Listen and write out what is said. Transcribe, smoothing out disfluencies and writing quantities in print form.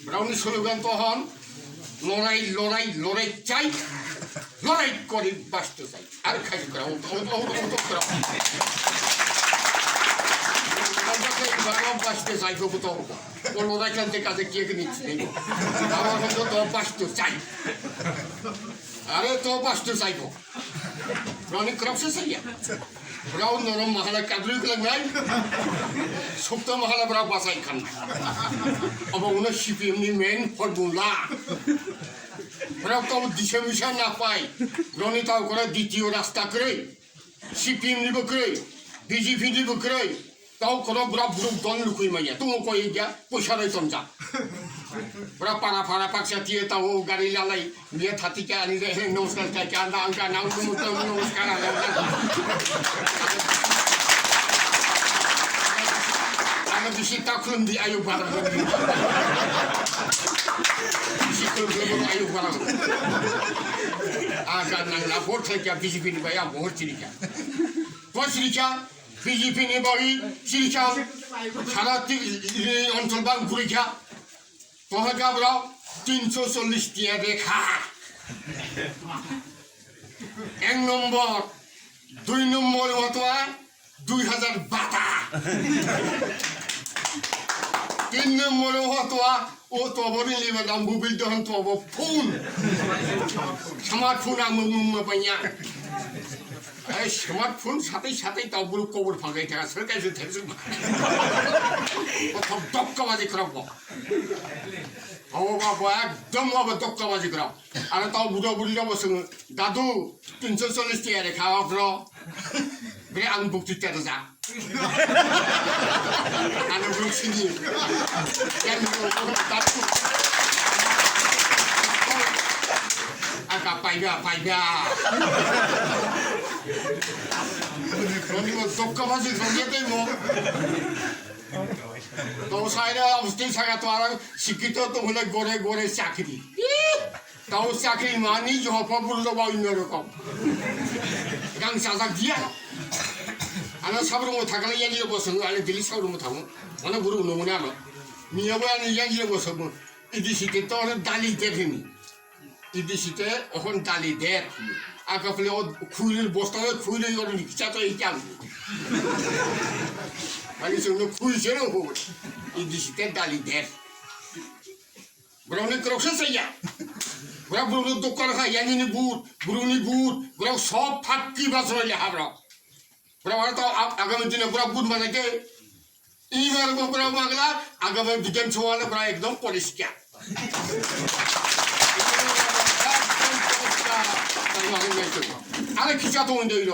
Brownie slogan তখন লড়াই লড়াই লড়াই চাই, লড়াই করে বাঁচতে চাই। আর খাই করা বাঁচতে চাই তো ও লড়াই কানতে কাজে কে নিচ্ছে আমার মতো তো বাঁচতে চাই। আরে তো বাঁচতে চাইবো ব্রাউনি ক্রপসে চাই ব্রাউন নরম মাহালা কাদুই লাগাই সপ্তাহ মাহালা ব্রা বাঁচাই খান আবার উনি সিপিএমনি মেন ফর্মুলা ব্রাউ তো দিশা মিশা না পাই ব্রাউনি তাও করে দ্বিতীয় রাস্তা করে সিপিএম নিব করে বিজেপি নিব করে তাও করে ব্রা বুড়ো দল লুকুই মাইয়া তুমি কই গিয়া পয়সা রইতন যা ব্রা পাড়া ফাড়া পাকসা দিয়ে তাও গাড়ি লালাই নিয়ে থাতিকে আনি রে নমস্কার কাকে আনা আঙ্কা নাম নমস্কার আমি বেশি তখন দি আয়ু বাড়াবো বেশি আয়ু বাড়াবো আগার নাংলা ভোট থেকে বিজেপি নিবাই ভোট চিরিকা ভোট চিরিকা বিজেপি নিবাই চিরিকা সারা অঞ্চল বাং ঘুরিকা তহকাবরা 340 টিয়া রেখা 1 নম্বর 2 নম্বর হতো 2000 বাতা 3 নম্বর হতো ও তো বড় লিবে নাম মোবাইল দহন তো ফোন স্মার্টফোন আমি পাইয়া এই স্মার্টফোন সাথে সাথে তাও বড় কবর ফাঁকাই থাকা সরকার থেকে প্রথম দক্কাবাজি করব ও বাবা একদম আবার দক্কাবাজি করাও আর তাও বুড়ো বুড়িরা বসে দাদু 340 টাকা রে খাওয়া ফ্লো বেরে আমি বক্তৃতা যা আমি বলছিনি কেন দাদু আকা পাইবা পাইবা দক্কাবাজি করিয়েতেই মো তো সাইরা অবস্থিত থাকা তো আর শিক্ষিত তো হলে গড়ে গড়ে চাকরি তাও চাকরি মানি জহপা বললো বা অন্যরকম গাং চাচা দিয়া আনা সাবরুমো থাকলে ইয়াগিয়ে বসুন আলে দিল্লি সাবরুমো থাকুন অনেক গুরু নমুনে আমার নিয়েবো আনি ইয়াগিয়ে বসুন ইদিশিতে তো অনেক দালি দেখেনি ইদিশিতে এখন দালি দেখ আকাপলে ও খুইলের বস্তা খুইলে ওর নিচা তো এই চাল মানে সে খুইছে না হোক ইদিশিতে দালি দেখ ব্রাউনি ক্রক্সে চাইয়া ব্রা ব্রুনি দোকান খাই ইয়ানি বুট ব্রা সব ফাঁকি বাস রইলে হাবরা ব্রা তো আগামী দিনে ব্রা বুট বানাইতে এইবার ব্রা মাগলা আগামী বিজ্ঞান সওয়ালে ব্রা একদম পরিষ্কার আরে খিচা তো হইল